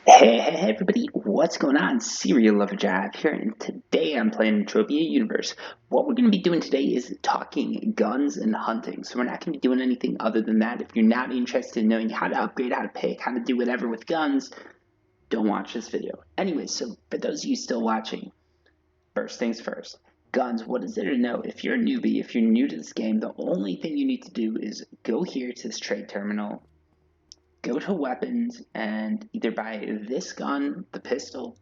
Hey everybody, what's going on? Serial Lover Jive here, and today I'm playing Entropia Universe. What we're going to be doing today is talking guns and hunting. So we're not going to be doing anything other than that. If you're not interested in knowing how to upgrade, how to pick, how to do whatever with guns, don't watch this video. Anyways, so for those of you still watching, first things first. Guns, what is there to know? If you're a newbie, if you're new to this game, the only thing you need to do is go here to this trade terminal, go to weapons, and either buy this gun, the pistol,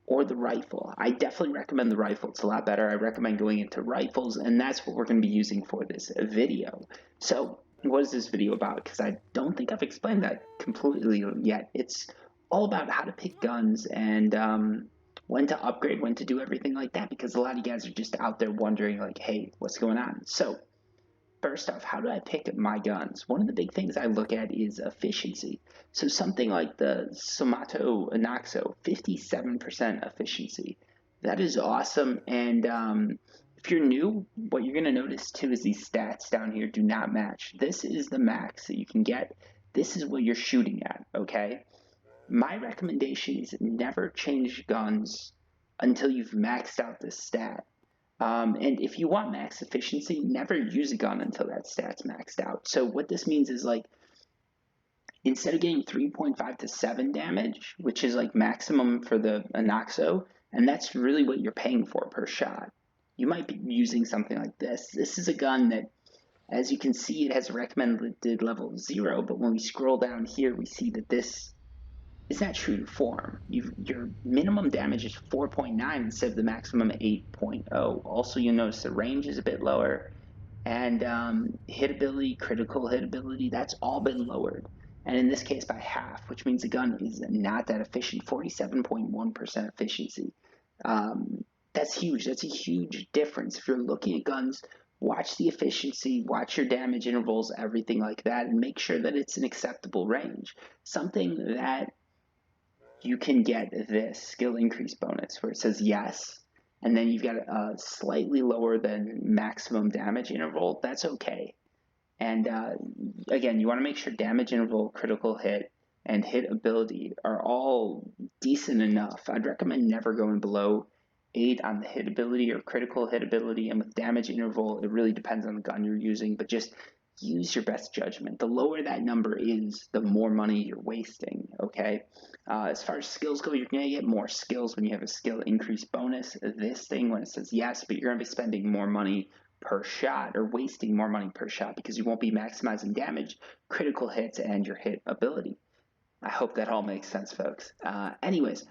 or the rifle. I definitely recommend the rifle. It's a lot better. I recommend going into rifles, and that's what we're going to be using for this video. So what is this video about? Because I don't think I've explained that completely yet. It's all about how to pick guns and when to upgrade, when to do everything like that, because a lot of you guys are just out there wondering like, hey, what's going on? So first off, how do I pick my guns? One of the big things I look at is efficiency. So something like the Somato Anaxo, 57% efficiency. That is awesome. And if you're new, what you're going to notice too is these stats down here do not match. This is the max that you can get. This is what you're shooting at, okay? My recommendation is never change guns until you've maxed out the stat. And if you want max efficiency, never use a gun until that stat's maxed out. So what this means is like, instead of getting 3.5 to 7 damage, which is like maximum for the Anaxo, and that's really what you're paying for per shot, you might be using something like this. This is a gun that, as you can see, it has a recommended level of 0, but when we scroll down here, we see that this is not true to form. Your minimum damage is 4.9 instead of the maximum 8.0. Also, you'll notice the range is a bit lower, and hit ability, critical hit ability, that's all been lowered. And in this case by half, which means the gun is not that efficient, 47.1% efficiency. That's huge. That's a huge difference. If you're looking at guns, watch the efficiency, watch your damage intervals, everything like that, and make sure that it's an acceptable range. Something that you can get this skill increase bonus where it says yes, and then you've got a slightly lower than maximum damage interval. That's okay. And again, you want to make sure damage interval, critical hit, and hit ability are all decent enough. I'd recommend never going below 8 on the hit ability or critical hit ability, and with damage interval, it really depends on the gun you're using, but just use your best judgment. The lower that number is, the more money you're wasting, okay? As far as skills go, you're going to get more skills when you have a skill increase bonus. This thing, when it says yes, but you're going to be spending more money per shot or wasting more money per shot because you won't be maximizing damage, critical hits, and your hit ability. I hope that all makes sense, folks. Anyways,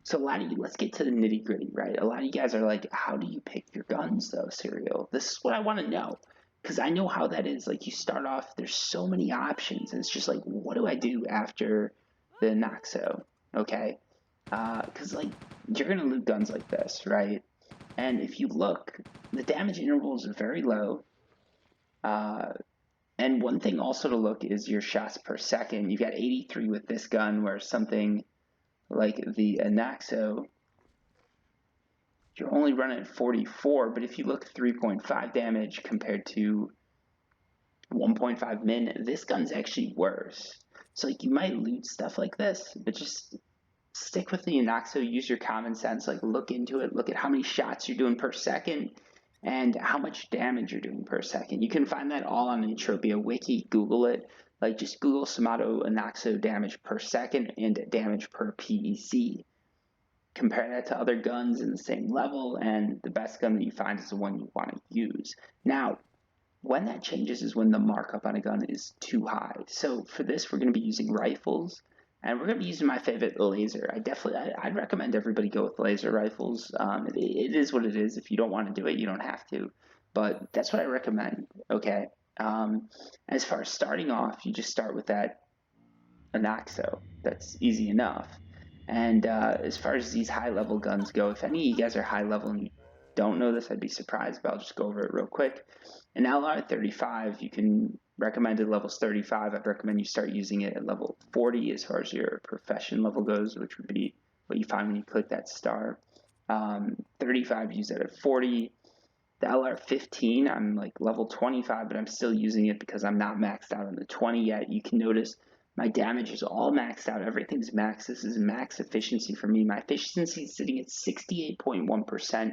so a lot of you, let's get to the nitty gritty, right? A lot of you guys are like, how do you pick your guns though, Serial? This is what I want to know because I know how that is. Like you start off, there's so many options, and it's just like, what do I do after the Noxo? Okay, because like you're gonna loot guns like this, right? And if you look, the damage intervals are very low. Uh, and one thing also to look is your shots per second. You've got 83 with this gun, where something like the Anaxo, you're only running at 44. But if you look 3.5 damage compared to 1.5 min, this gun's actually worse. So like you might loot stuff like this, but just stick with the Anaxo, use your common sense, like look into it, look at how many shots you're doing per second and how much damage you're doing per second. You can find that all on Entropia Wiki, Google it, like just Google Somato Anaxo damage per second and damage per PEC. Compare that to other guns in the same level, and the best gun that you find is the one you want to use. Now, when that changes is when the markup on a gun is too high. So for this, we're going to be using rifles, and we're going to be using my favorite laser. I'd recommend everybody go with laser rifles. It is what it is. If you don't want to do it, you don't have to. But that's what I recommend, okay? As far as starting off, you just start with that Anaxo. That's easy enough. And as far as these high-level guns go, if any of you guys are high-level and you don't know this, I'd be surprised, but I'll just go over it real quick. An LR35, you can recommend at levels 35. I'd recommend you start using it at level 40 as far as your profession level goes, which would be what you find when you click that star. 35, use it at 40. The LR15, I'm like level 25, but I'm still using it because I'm not maxed out on the 20 yet. You can notice My damage is all maxed out. Everything's maxed. This is max efficiency for me. My efficiency is sitting at 68.1%.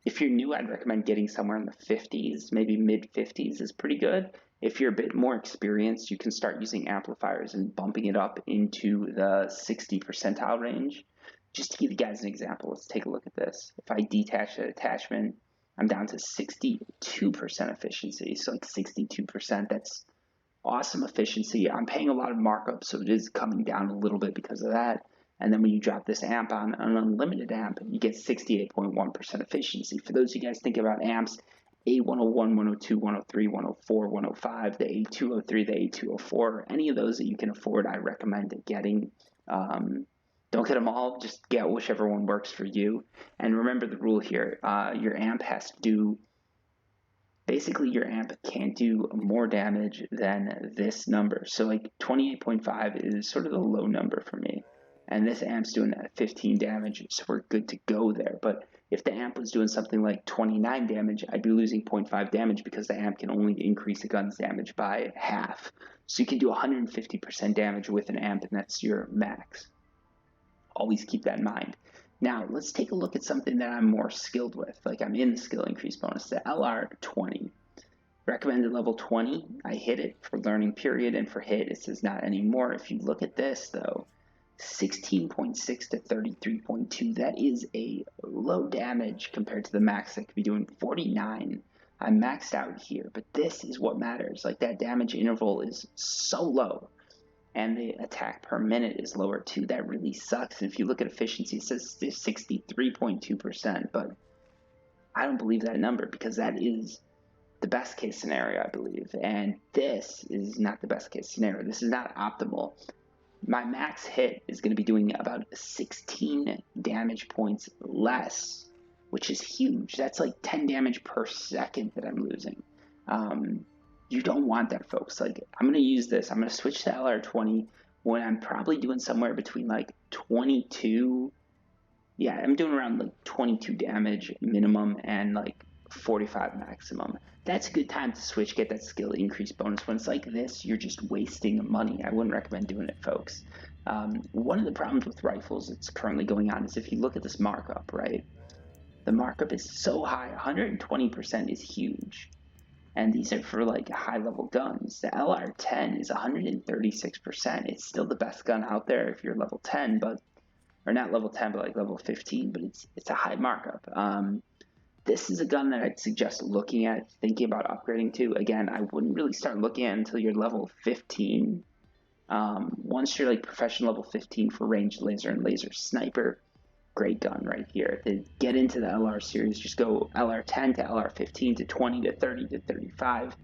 If you're new, I'd recommend getting somewhere in the 50s, maybe mid 50s is pretty good. If you're a bit more experienced, you can start using amplifiers and bumping it up into the 60 percentile range. Just to give you guys an example, let's take a look at this. If I detach the attachment, I'm down to 62% efficiency. So like 62%, that's awesome efficiency. I'm paying a lot of markup, so it is coming down a little bit because of that. And then when you drop this amp on an unlimited amp, you get 68.1% efficiency. For those of you guys thinking about amps, A101, 102, 103, 104, 105, the A203, the A204, any of those that you can afford, I recommend getting. Don't get them all, just get whichever one works for you. And remember the rule here, your amp has to do, basically your amp can't do more damage than this number. So like 28.5 is sort of the low number for me. And this amp's doing 15 damage, so we're good to go there. But if the amp was doing something like 29 damage, I'd be losing 0.5 damage because the amp can only increase the gun's damage by half. So you can do 150% damage with an amp, and that's your max. Always keep that in mind. Now, let's take a look at something that I'm more skilled with. Like I'm in the skill increase bonus, the LR20. Recommended level 20, I hit it for learning period, and for hit, it says not anymore. If you look at this, though, 16.6 to 33.2, that is a low damage compared to the max that could be doing 49. I'm maxed out here, but this is what matters. Like that damage interval is so low, and the attack per minute is lower too. That really sucks. And if you look at efficiency, it says 63.2%, but I don't believe that number because that is the best case scenario, I believe. And this is not the best case scenario. This is not optimal. My max hit is going to be doing about 16 damage points less, which is huge. That's like 10 damage per second that I'm losing. You don't want that, folks. Like, I'm going to use this. I'm going to switch to LR20 when I'm probably doing somewhere between like 22. Yeah, I'm doing around like 22 damage minimum and like 45 maximum. That's a good time to switch, get that skill increase bonus. When it's like this, you're just wasting money. I wouldn't recommend doing it, folks. One of the problems with rifles that's currently going on is if you look at this markup, right? The markup is so high, 120% is huge. And these are for like high level guns. The LR10 is 136%. It's still the best gun out there if you're level 10, but, or not level 10, but like level 15, but it's a high markup. This is a gun that I'd suggest looking at, thinking about upgrading to. Again, I wouldn't really start looking at it until you're level 15. Once you're like professional level 15 for ranged laser and laser sniper, great gun right here. To get into the LR series, just go LR10 to LR15 to 20 to 30 to 35.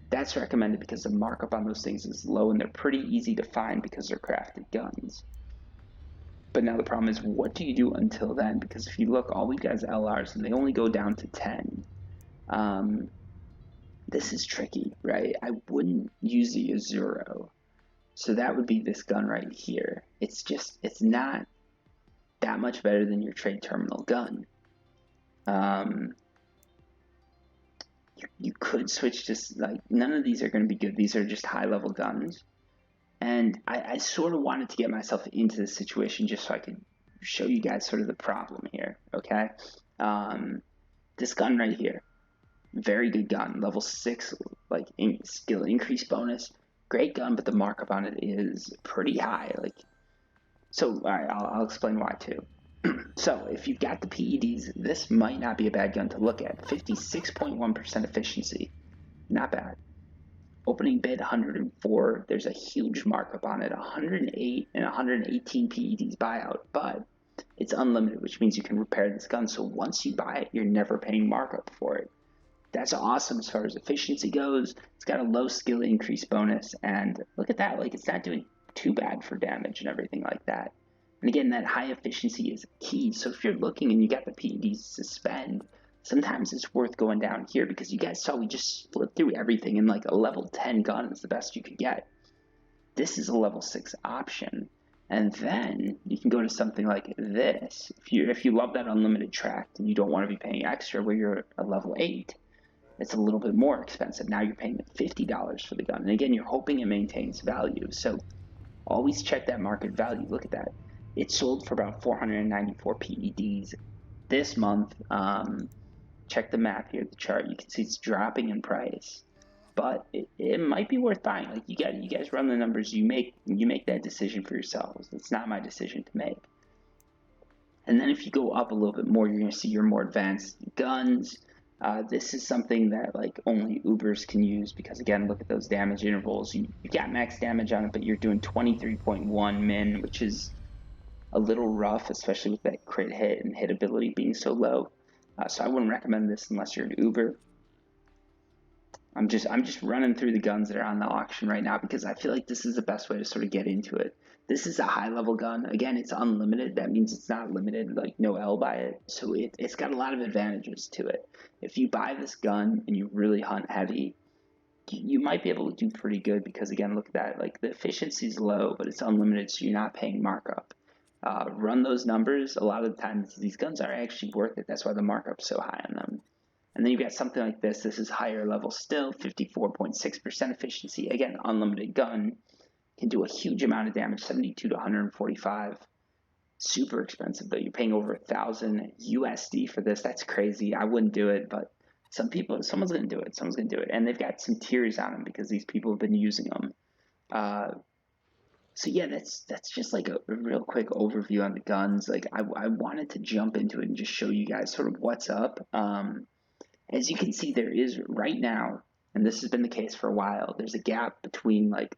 That's recommended because the markup on those things is low and they're pretty easy to find because they're crafted guns. But now the problem is, what do you do until then? Because if you look, all we've got is LRs, and they only go down to 10. This is tricky, right? I wouldn't use the Azuro. So that would be this gun right here. It's not that much better than your trade terminal gun. You could switch to, like, none of these are going to be good. These are just high-level guns. And I sort of wanted to get myself into this situation just so I could show you guys sort of the problem here, okay? This gun right here, very good gun, level 6, like skill increase bonus, great gun, but the markup on it is pretty high. Like, so all right, I'll explain why too. So if you've got the PEDs, this might not be a bad gun to look at. 56.1% efficiency, not bad. Opening bid 104, there's a huge markup on it, 108 and 118 PEDs buyout, but it's unlimited, which means you can repair this gun. So once you buy it, you're never paying markup for it. That's awesome as far as efficiency goes. It's got a low skill increase bonus, and look at that, like it's not doing too bad for damage and everything like that. And again, that high efficiency is key. So if you're looking and you got the PEDs to spend, sometimes it's worth going down here because you guys saw we just split through everything, and like a level 10 gun is the best you could get. This is a level 6 option. And then you can go to something like this. If you love that unlimited track and you don't want to be paying extra where you're a level 8, it's a little bit more expensive. Now you're paying $50 for the gun. And again, you're hoping it maintains value. So always check that market value. Look at that. It sold for about 494 PEDs this month. Check the map here, the chart. You can see it's dropping in price, but it might be worth buying. Like you guys run the numbers. You make that decision for yourselves. It's not my decision to make. And then if you go up a little bit more, you're going to see your more advanced guns. This is something that like only Ubers can use because again, look at those damage intervals. You got max damage on it, but you're doing 23.1 min, which is a little rough, especially with that crit hit and hit ability being so low. So I wouldn't recommend this unless you're an Uber. I'm just running through the guns that are on the auction right now because I feel like this is the best way to sort of get into it. This is a high level gun. Again, it's unlimited. That means it's not limited, like no L by it. So it's got a lot of advantages to it. If you buy this gun and you really hunt heavy, you might be able to do pretty good because again, look at that. Like the efficiency is low, but it's unlimited, so you're not paying markup. Run those numbers. A lot of the times these guns are actually worth it. That's why the markup's so high on them. And then you've got something like this. This is higher level still, 54.6% efficiency. Again, unlimited gun. Can do a huge amount of damage, 72 to 145. Super expensive though. You're paying over 1,000 USD for this. That's crazy. I wouldn't do it, but someone's going to do it. Someone's going to do it. And they've got some tiers on them because these people have been using them. So yeah, that's just like a real quick overview on the guns. Like I wanted to jump into it and just show you guys sort of what's up. As you can see, there is right now, and this has been the case for a while, there's a gap between like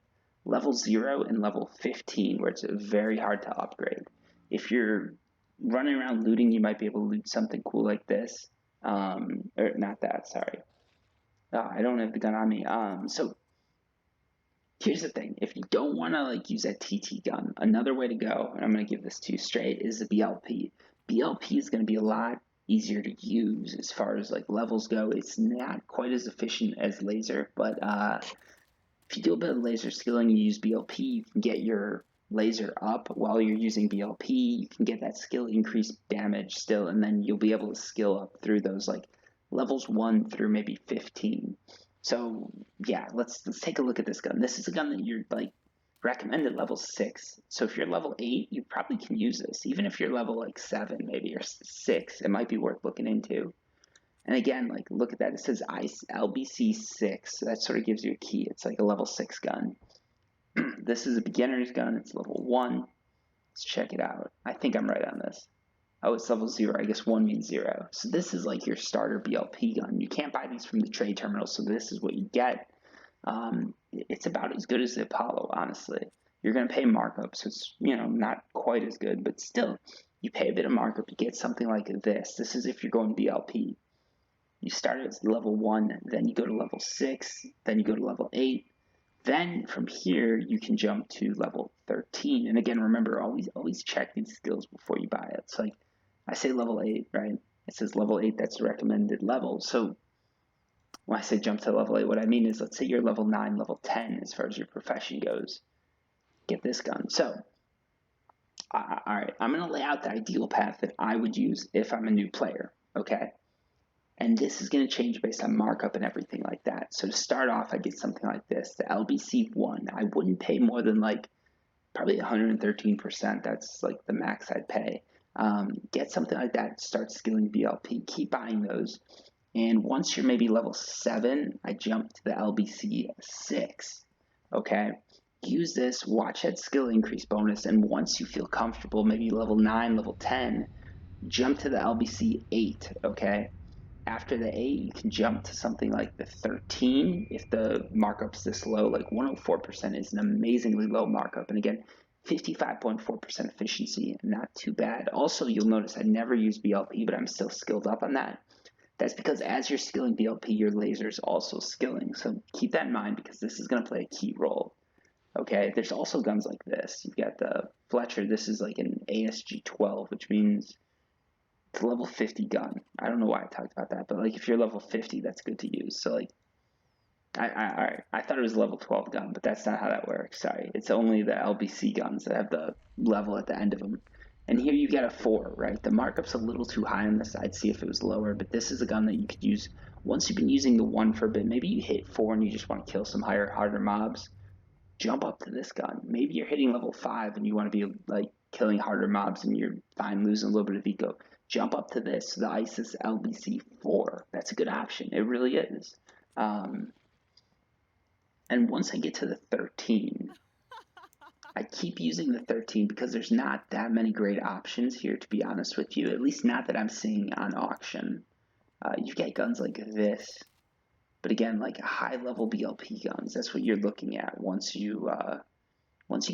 level 0 and level 15 where it's very hard to upgrade. If you're running around looting, you might be able to loot something cool like this. Or not that, sorry. I don't have the gun on me. So here's the thing. If you don't want to like use that TT gun, another way to go, and I'm going to give this to you straight, is the BLP. BLP is going to be a lot easier to use as far as like levels go. It's not quite as efficient as laser, but if you do a bit of laser skilling, you use BLP, you can get your laser up while you're using BLP. You can get that skill increase damage still, and then you'll be able to skill up through those like levels 1 through maybe 15. So yeah, let's take a look at this gun. This is a gun that you're like recommended level 6. So if you're level 8, you probably can use this. Even if you're level like 7 maybe or 6, it might be worth looking into. And again, like look at that. It says LBC 6. So that sort of gives you a key. It's like a level 6 gun. This is a beginner's gun. It's level 1. Let's check it out. I think I'm right on this. Oh, it's level 0. I guess 1 means 0. So this is like your starter BLP gun. You can't buy these from the trade terminal, so this is what you get. It's about as good as the Apollo, honestly. You're going to pay markup, so it's, not quite as good, but still, you pay a bit of markup, you get something like this. This is if you're going BLP. You start at level 1, then you go to level 6, then you go to level 8. Then from here, you can jump to level 13. And again, remember, always check these skills before you buy it. So like, I say level 8, right? It says level 8, that's the recommended level. So when I say jump to level 8, what I mean is, let's say you're level 9, level 10 as far as your profession goes. Get this gun. So, all right, I'm going to lay out the ideal path that I would use if I'm a new player, okay? And this is going to change based on markup and everything like that. So to start off, I get something like this, the LBC1. I wouldn't pay more than like probably 113%. That's like the max I'd pay. Get something like that, start skilling BLP, keep buying those. And once you're maybe level 7, I jump to the LBC6, okay? Use this, watch that skill increase bonus, and once you feel comfortable, maybe level 9, level 10, jump to the LBC8, okay? After the 8, you can jump to something like the 13 if the markup's this low. Like 104% is an amazingly low markup. And again, 55.4% efficiency, not too bad. Also, you'll notice I never use BLP, but I'm still skilled up on that. That's because as you're skilling BLP, your laser's also skilling. So keep that in mind because this is going to play a key role. Okay, there's also guns like this. You've got the Fletcher. This is like an ASG-12, which means it's a level 50 gun. I don't know why I talked about that, but like if you're level 50, that's good to use. So like, I thought it was a level 12 gun, but that's not how that works. Sorry, it's only the LBC guns that have the level at the end of them. And here you get a 4, right? The markup's a little too high on this. I'd see if it was lower, but this is a gun that you could use once you've been using the 1 for a bit. Maybe you hit 4 and you just want to kill some harder mobs. Jump up to this gun. Maybe you're hitting level 5 and you want to be like killing harder mobs and you're fine losing a little bit of eco. Jump up to this, the ISIS LBC 4. That's a good option. It really is. And once I get to the 13, I keep using the 13 because there's not that many great options here, to be honest with you, at least not that I'm seeing on auction. You get guns like this, but again, like high-level BLP guns, that's what you're looking at once you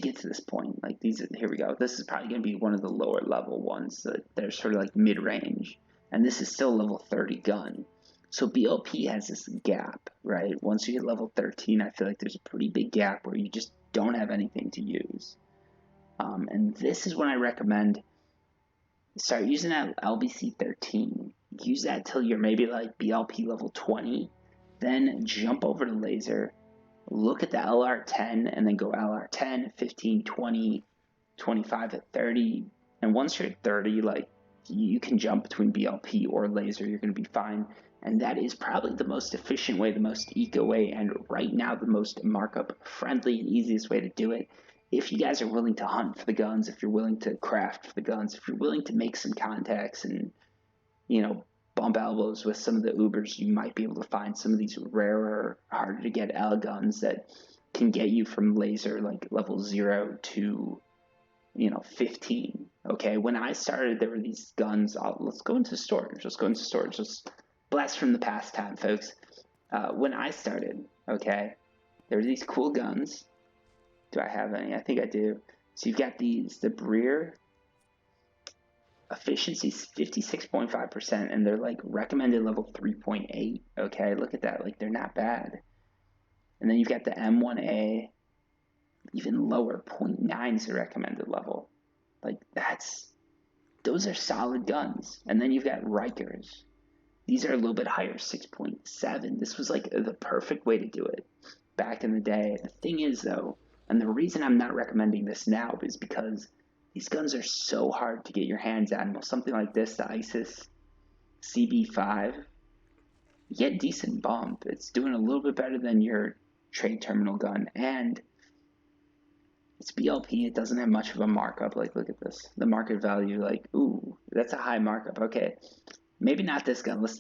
get to this point. Like these, here we go. This is probably going to be one of the lower level ones that they're sort of like mid-range, and this is still a level 30 gun. So BLP has this gap, right? Once you hit level 13, I feel like there's a pretty big gap where you just don't have anything to use. And this is when I recommend start using that LBC 13. Use that till you're maybe like BLP level 20. Then jump over to laser, look at the LR10, and then go LR10, 15, 20, 25 at 30. And once you're at 30, like you can jump between BLP or laser, you're going to be fine. And that is probably the most efficient way, the most eco way, and right now the most markup friendly and easiest way to do it. If you guys are willing to hunt for the guns, if you're willing to craft for the guns, if you're willing to make some contacts and, you know, bump elbows with some of the Ubers, you might be able to find some of these rarer, harder to get L guns that can get you from laser like level 0 to, 15. Okay, when I started, there were these guns. Let's go into storage. Let's blast from the past time, folks. When I started, okay, there were these cool guns. Do I have any? I think I do. So you've got these, the Breer. Efficiency is 56.5%, and they're like recommended level 3.8. Okay, look at that. Like they're not bad. And then you've got the M1A, even lower, 0.9 is the recommended level. Like those are solid guns. And then you've got Rikers. These are a little bit higher, 6.7. This was like the perfect way to do it back in the day. The thing is, though, and the reason I'm not recommending this now is because these guns are so hard to get your hands on. Well, something like this, the ISIS CB5, you get decent bump. It's doing a little bit better than your trade terminal gun, and it's BLP. It doesn't have much of a markup. Like, look at this. The market value, like, ooh, that's a high markup. Okay, maybe not this gun. Let's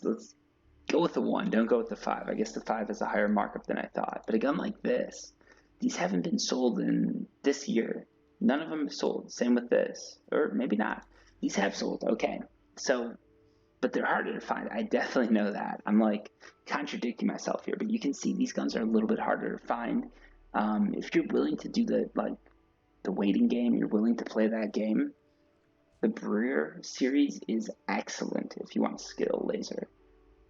go with the 1. Don't go with the 5. I guess the 5 has a higher markup than I thought. But a gun like this, these haven't been sold in this year. None of them have sold. Same with this. Or maybe not. These have sold. Okay. So, but they're harder to find. I definitely know that. I'm like contradicting myself here. But you can see these guns are a little bit harder to find. If you're willing to do the waiting game, you're willing to play that game, the Breer series is excellent if you want to skill laser.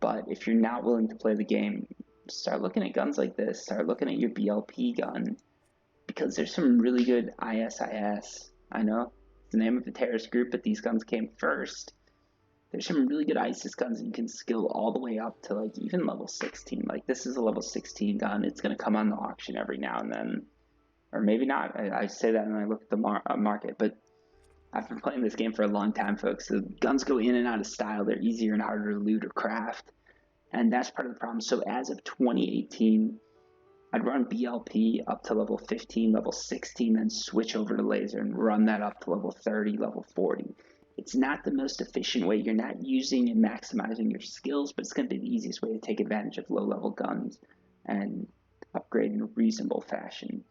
But if you're not willing to play the game, start looking at guns like this. Start looking at your BLP gun. Because there's some really good ISIS. I know it's the name of the terrorist group, but these guns came first. There's some really good ISIS guns that you can skill all the way up to like even level 16. Like this is a level 16 gun. It's going to come on the auction every now and then. Or maybe not. I say that and I look at the market. But I've been playing this game for a long time, folks. The guns go in and out of style. They're easier and harder to loot or craft. And that's part of the problem. So as of 2018, I'd run BLP up to level 15, level 16, then switch over to laser and run that up to level 30, level 40. It's not the most efficient way. You're not using and maximizing your skills, but it's going to be the easiest way to take advantage of low-level guns and upgrade in a reasonable fashion.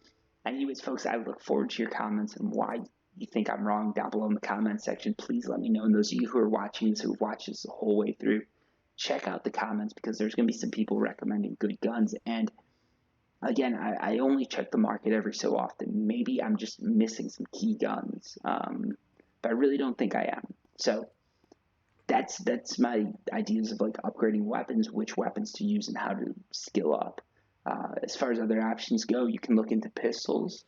Anyways, folks, I look forward to your comments and why you think I'm wrong down below in the comment section. Please let me know. And those of you who are watching this, who've watched this the whole way through, check out the comments because there's going to be some people recommending good guns. And again, I only check the market every so often. Maybe I'm just missing some key guns, but I really don't think I am. So that's my ideas of like upgrading weapons, which weapons to use, and how to skill up. As far as other options go, you can look into pistols.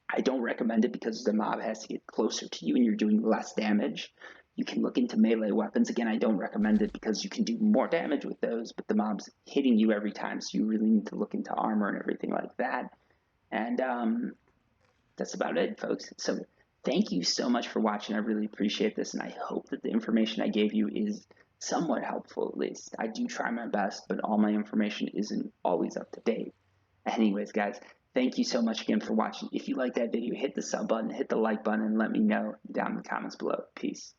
I don't recommend it because the mob has to get closer to you and you're doing less damage. You can look into melee weapons. Again, I don't recommend it because you can do more damage with those, but the mob's hitting you every time, so you really need to look into armor and everything like that. And that's about it, folks. So Thank you so much for watching. I really appreciate this, and I hope that the information I gave you is somewhat helpful at least. I do try my best, but all my information isn't always up to date. Anyways, guys, thank you so much again for watching. If you like that video, hit the sub button, hit the like button, and let me know down in the comments below. Peace.